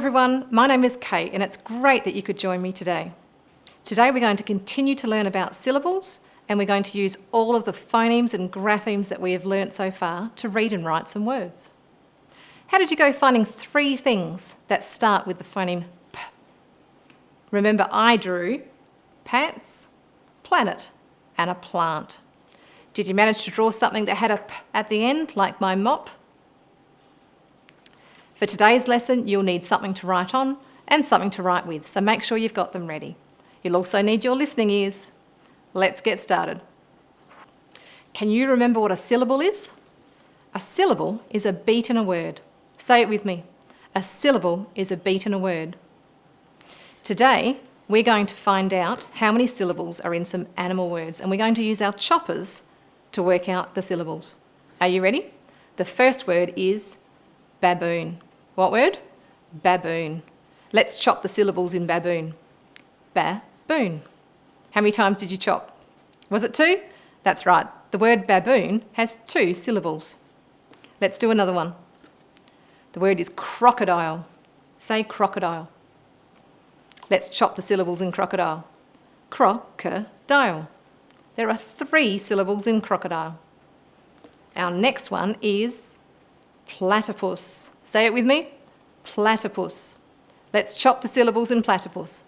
everyone, my name is Kate and it's great that you could join me today. Today we're going to continue to learn about syllables and we're going to use all of the phonemes and graphemes that we have learnt so far to read and write some words. How did you go finding 3 things that start with the phoneme P? Remember I drew pants, planet and a plant. Did you manage to draw something that had a P at the end, like my mop? For today's lesson, you'll need something to write on and something to write with, so make sure you've got them ready. You'll also need your listening ears. Let's get started. Can you remember what a syllable is? A syllable is a beat in a word. Say it with me. A syllable is a beat in a word. Today, we're going to find out how many syllables are in some animal words, and we're going to use our choppers to work out the syllables. Are you ready? The first word is baboon. What word? Baboon. Let's chop the syllables in baboon. Baboon. How many times did you chop? Was it 2? That's right. The word baboon has 2 syllables. Let's do another one. The word is crocodile. Say crocodile. Let's chop the syllables in crocodile. Crocodile. There are 3 syllables in crocodile. Our next one is platypus. Say it with me. Platypus. Let's chop the syllables in platypus.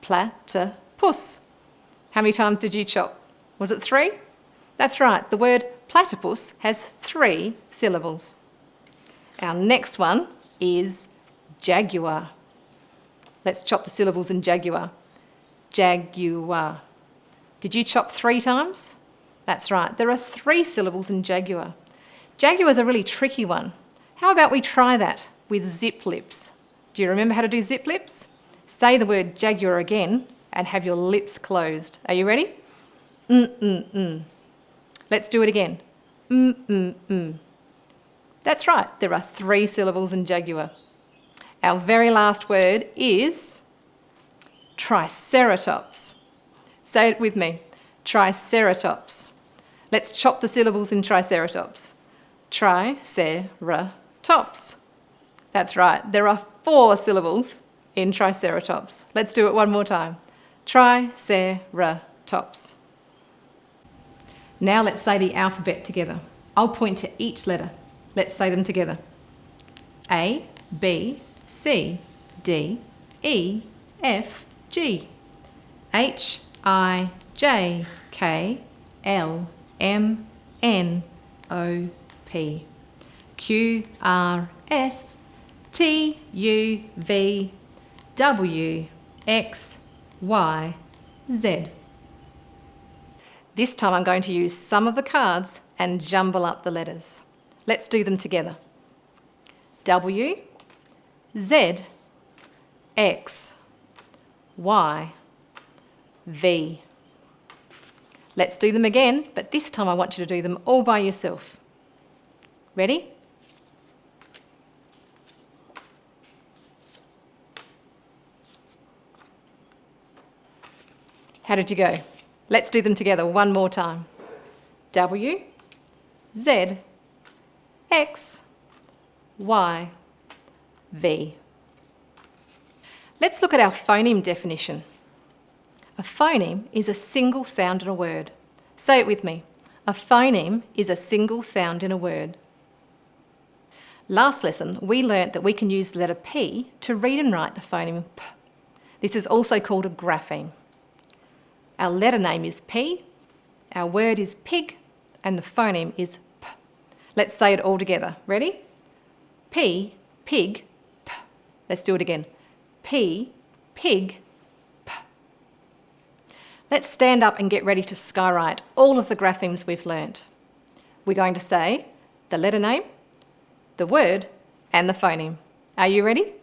Platypus. How many times did you chop? Was it 3? That's right. The word platypus has 3 syllables. Our next one is jaguar. Let's chop the syllables in jaguar. Jaguar. Did you chop 3 times? That's right. There are 3 syllables in jaguar. Jaguar is a really tricky one. How about we try that with zip lips? Do you remember how to do zip lips? Say the word jaguar again and have your lips closed. Are you ready? Let's do it again. That's right. There are 3 syllables in jaguar. Our very last word is triceratops. Say it with me. Triceratops. Let's chop the syllables in triceratops. Triceratops. That's right. There are 4 syllables in triceratops. Let's do it one more time. Triceratops. Now let's say the alphabet together. I'll point to each letter. Let's say them together. A, B, C, D, E, F, G, H, I, J, K, L, M, N, O, P, Q, R, S, T, U, V, W, X, Y, Z. This time I'm going to use some of the cards and jumble up the letters. Let's do them together. W, Z, X, Y, V. Let's do them again, but this time I want you to do them all by yourself. Ready? How did you go? Let's do them together one more time. W, Z, X, Y, V. Let's look at our phoneme definition. A phoneme is a single sound in a word. Say it with me. A phoneme is a single sound in a word. Last lesson, we learnt that we can use the letter P to read and write the phoneme P. This is also called a grapheme. Our letter name is P, our word is pig, and the phoneme is P. Let's say it all together. Ready? P, pig, P. Let's do it again. P, pig, P. Let's stand up and get ready to skywrite all of the graphemes we've learnt. We're going to say the letter name, the word, and the phoneme. Are you ready?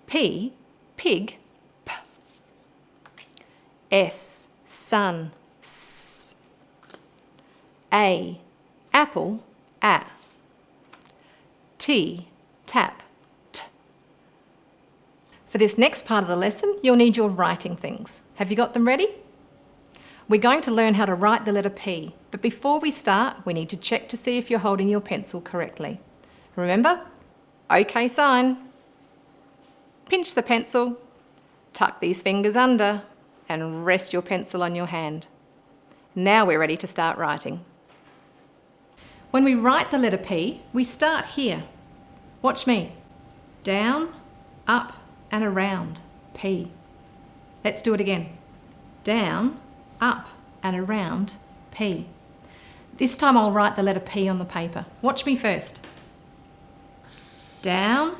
P, pig, P. S, sun, S. A, apple, A. T, tap, T. For this next part of the lesson, you'll need your writing things. Have you got them ready? We're going to learn how to write the letter P, but before we start, we need to check to see if you're holding your pencil correctly. Remember? OK sign. pinch the pencil, tuck these fingers under, and rest your pencil on your hand. Now we're ready to start writing. When we write the letter P, we start here. Watch me. Down, up, and around. P. Let's do it again. Down, up, and around. P. This time I'll write the letter P on the paper. Watch me first. Down,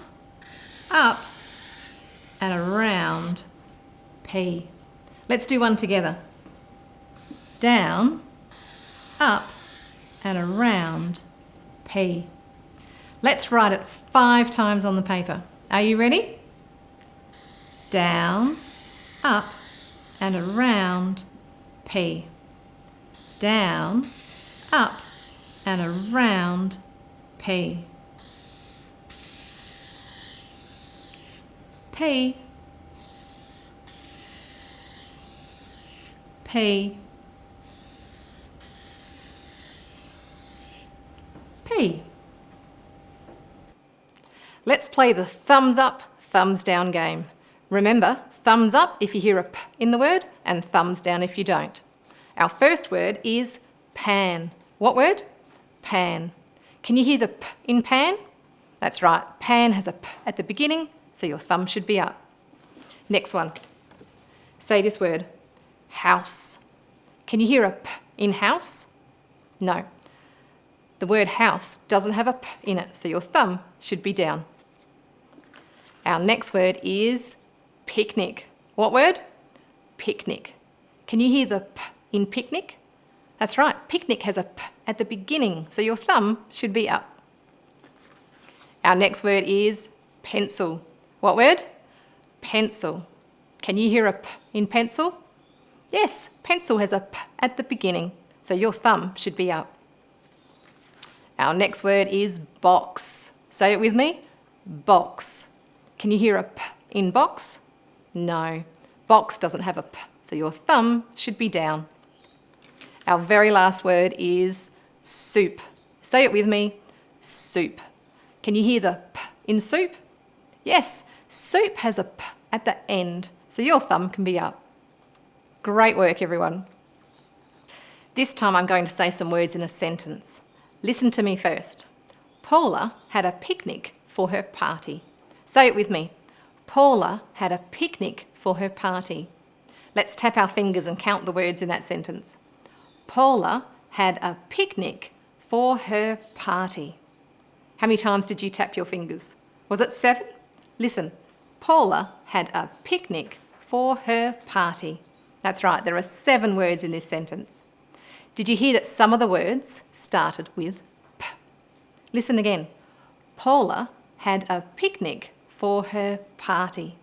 up, and around. P. Let's do one together. Down, up, and around. P. Let's write it 5 times on the paper. Are you ready? Down, up, and around. P. Down, up, and around. P. P. P. P. Let's play the thumbs up, thumbs down game. Remember, thumbs up if you hear a P in the word and thumbs down if you don't. Our first word is pan. What word? Pan. Can you hear the P in pan? That's right, pan has a P at the beginning, so your thumb should be up. Next one. Say this word, house. Can you hear a P in house? No. The word house doesn't have a P in it, so your thumb should be down. Our next word is picnic. What word? Picnic. Can you hear the P in picnic? That's right, picnic has a P at the beginning, so your thumb should be up. Our next word is pencil. What word? Pencil. Can you hear a P in pencil? Yes, pencil has a P at the beginning, so your thumb should be up. Our next word is box. Say it with me. Box. Can you hear a P in box? No. Box doesn't have a P, so your thumb should be down. Our very last word is soup. Say it with me. Soup. Can you hear the P in soup? Yes, soup has a P at the end, so your thumb can be up. Great work, everyone. This time I'm going to say some words in a sentence. Listen to me first. Paula had a picnic for her party. Say it with me. Paula had a picnic for her party. Let's tap our fingers and count the words in that sentence. Paula had a picnic for her party. How many times did you tap your fingers? Was it 7? Listen. Paula had a picnic for her party. That's right, there are 7 words in this sentence. Did you hear that some of the words started with P? Listen again. Paula had a picnic for her party.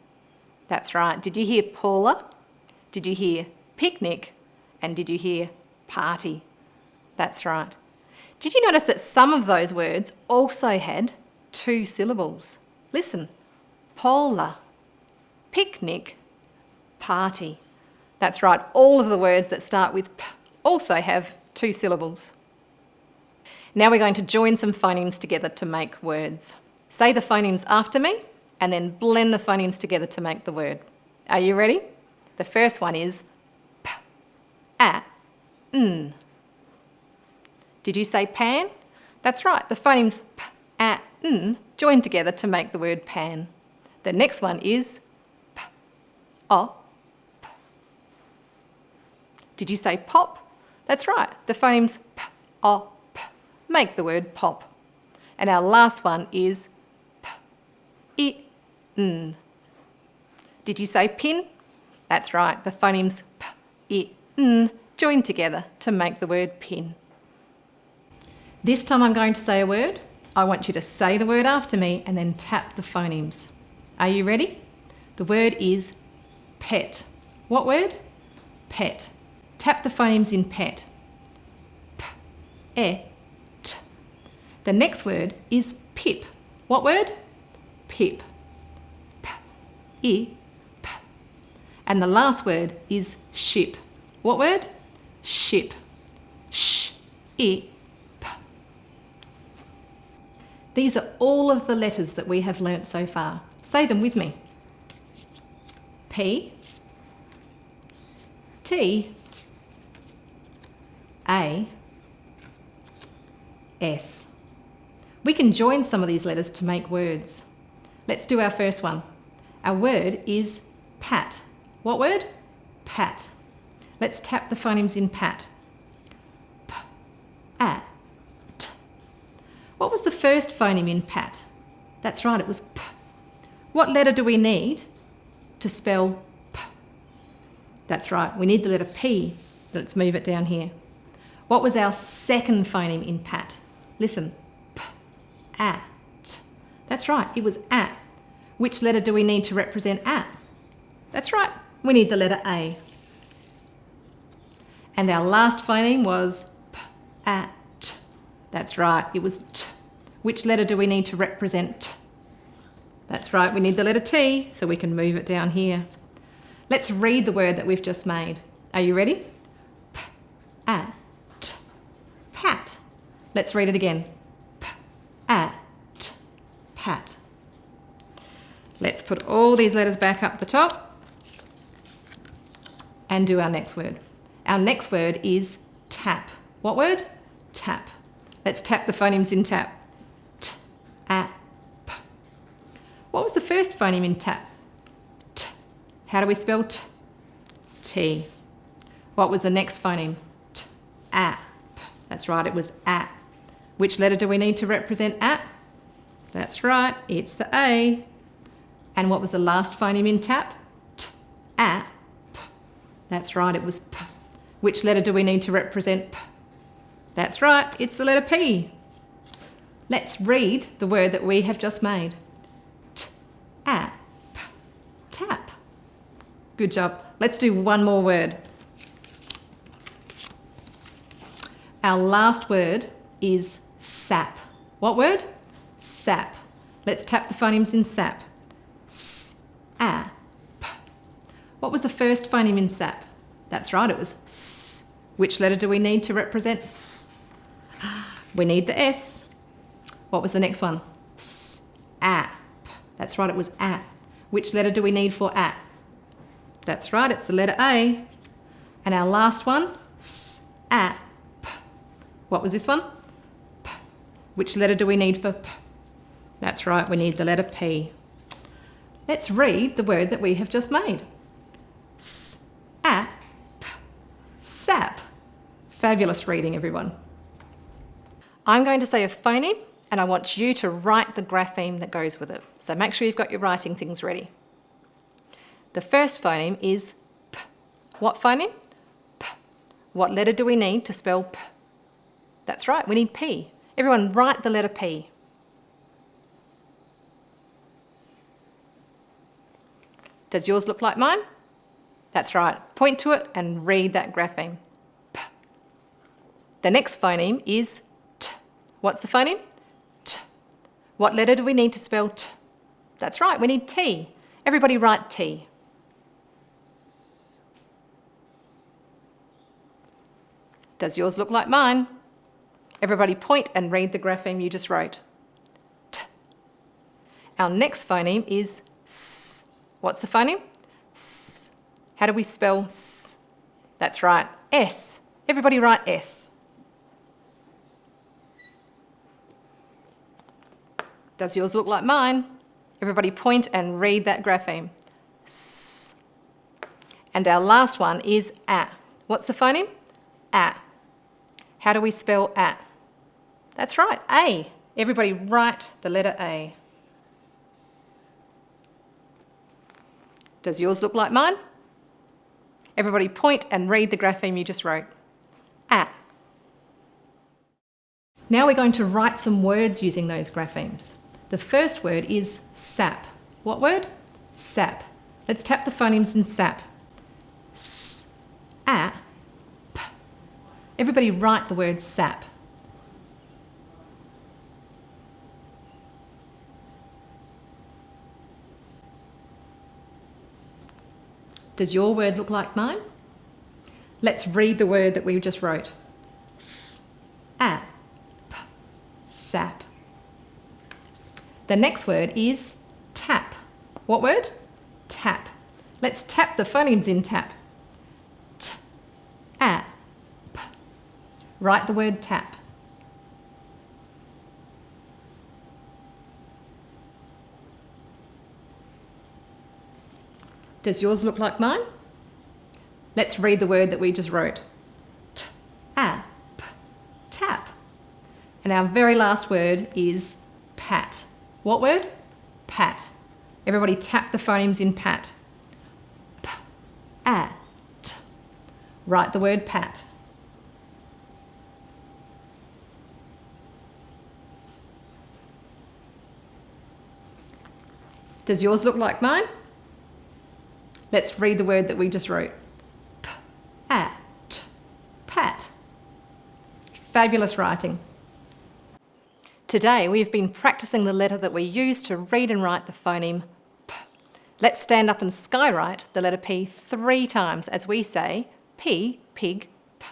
That's right. Did you hear Paula? Did you hear picnic? And did you hear party? That's right. Did you notice that some of those words also had 2 syllables? Listen. Paula, picnic, party. That's right. All of the words that start with P also have 2 syllables. Now we're going to join some phonemes together to make words. Say the phonemes after me and then blend the phonemes together to make the word. Are you ready? The first one is P, A, N. Did you say pan? That's right. The phonemes P, A, N join together to make the word pan. The next one is P, O, P. Did you say pop? That's right. The phonemes P, O, P make the word pop. And our last one is P, I, N. Did you say pin? That's right. The phonemes P, I, N join together to make the word pin. This time I'm going to say a word. I want you to say the word after me and then tap the phonemes. Are you ready? The word is pet. What word? Pet. Tap the phonemes in pet. P, E, T. The next word is pip. What word? Pip. P, I, P. And the last word is ship. What word? Ship. Sh, I, P. These are all of the letters that we have learnt so far. Say them with me. P, T, A, S. We can join some of these letters to make words. Let's do our first one. Our word is pat. What word? Pat. Let's tap the phonemes in pat. P, A, T. What was the first phoneme in pat? That's right, it was P. What letter do we need to spell P? That's right, we need the letter P. Let's move it down here. What was our second phoneme in pat? Listen, P, A, T. That's right, it was A. Which letter do we need to represent A? That's right, we need the letter A. And our last phoneme was P, A, T. That's right, it was T. Which letter do we need to represent T? That's right, we need the letter T, so we can move it down here. Let's read the word that we've just made. Are you ready? P, A, T, pat. Let's read it again. P, A, T, pat. Let's put all these letters back up the top and do our next word. Our next word is tap. What word? Tap. Let's tap the phonemes in tap. T, A, P. What was the first phoneme in tap? T. How do we spell T? T. What was the next phoneme? T, A, P. That's right, it was A. Which letter do we need to represent A? That's right, it's the A. And what was the last phoneme in tap? T, A, P. That's right, it was P. Which letter do we need to represent P? That's right, it's the letter P. Let's read the word that we have just made. T, A, P, tap. Good job. Let's do one more word. Our last word is sap. What word? Sap. Let's tap the phonemes in sap. S, A, P. What was the first phoneme in sap? That's right, it was S. Which letter do we need to represent S? We need the S. What was the next one? S, A, P. That's right, it was A. Which letter do we need for A? That's right, it's the letter A. And our last one, S, A, P. What was this one? P. Which letter do we need for P? That's right, we need the letter P. Let's read the word that we have just made. S, A, P, sap. Fabulous reading, everyone. I'm going to say a phoneme and I want you to write the grapheme that goes with it. So make sure you've got your writing things ready. The first phoneme is P. What phoneme? P. What letter do we need to spell P? That's right, we need P. Everyone write the letter P. Does yours look like mine? That's right. Point to it and read that grapheme. P. The next phoneme is T. What's the phoneme? T. What letter do we need to spell T? That's right, we need T. Everybody write T. Does yours look like mine? Everybody point and read the grapheme you just wrote. T. Our next phoneme is S. What's the phoneme? S. How do we spell S? That's right, S. Everybody write S. Does yours look like mine? Everybody point and read that grapheme. S. And our last one is A. What's the phoneme? A. How do we spell A? That's right, A. Everybody write the letter A. Does yours look like mine? Everybody point and read the grapheme you just wrote. A. Now we're going to write some words using those graphemes. The first word is sap. What word? Sap. Let's tap the phonemes in sap. S, A, P. Everybody write the word sap. Does your word look like mine? Let's read the word that we just wrote. S, A, P, sap. The next word is tap. What word? Tap. Let's tap the phonemes in tap. T, a, p. Write the word tap. Does yours look like mine? Let's read the word that we just wrote. T, a, p, tap. And our very last word is pat. What word? Pat. Everybody tap the phonemes in pat. P, a, t. Write the word pat. Does yours look like mine? Let's read the word that we just wrote. P, a, t, pat. Fabulous writing. Today we've been practicing the letter that we use to read and write the phoneme P. Let's stand up and skywrite the letter P 3 times as we say P, pig, P.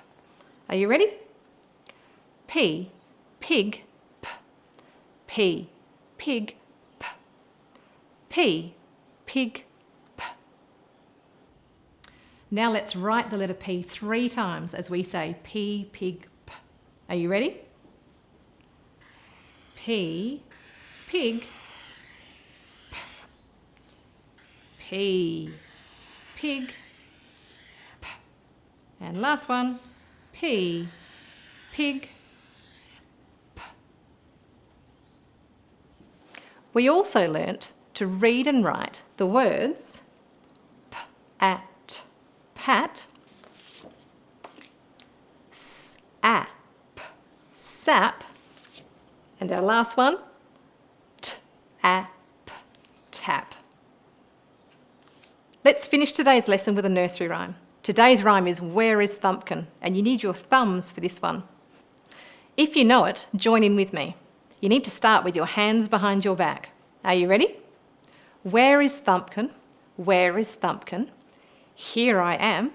Are you ready? P, pig, P. P, pig, P. P, pig, P. Now let's write the letter P 3 times as we say P, pig, P. Are you ready? P, pig, P. P, pig, P. And last one, P, pig, P. We also learnt to read and write the words p, at, pat, sap, sap, and our last one, tap, tap. Let's finish today's lesson with a nursery rhyme. Today's rhyme is Where is Thumpkin? And you need your thumbs for this one. If you know it, join in with me. You need to start with your hands behind your back. Are you ready? Where is Thumpkin? Where is Thumpkin? Here I am.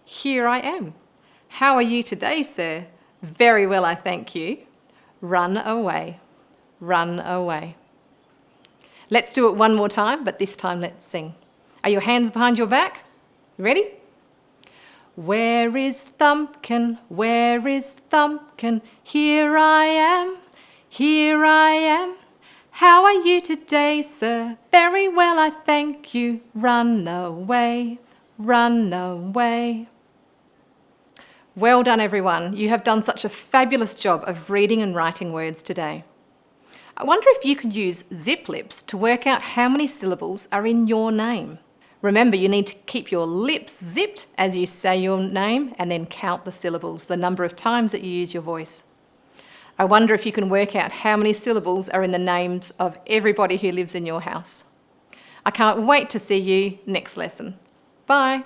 Here I am. How are you today, sir? Very well, I thank you. Run away. Run away. Let's do it one more time, but this time let's sing. Are your hands behind your back? Ready? Where is Thumpkin? Where is Thumpkin? Here I am. Here I am. How are you today, sir? Very well, I thank you. Run away. Run away. Well done, everyone. You have done such a fabulous job of reading and writing words today. I wonder if you could use zip lips to work out how many syllables are in your name. Remember, you need to keep your lips zipped as you say your name and then count the syllables, the number of times that you use your voice. I wonder if you can work out how many syllables are in the names of everybody who lives in your house. I can't wait to see you next lesson. Bye.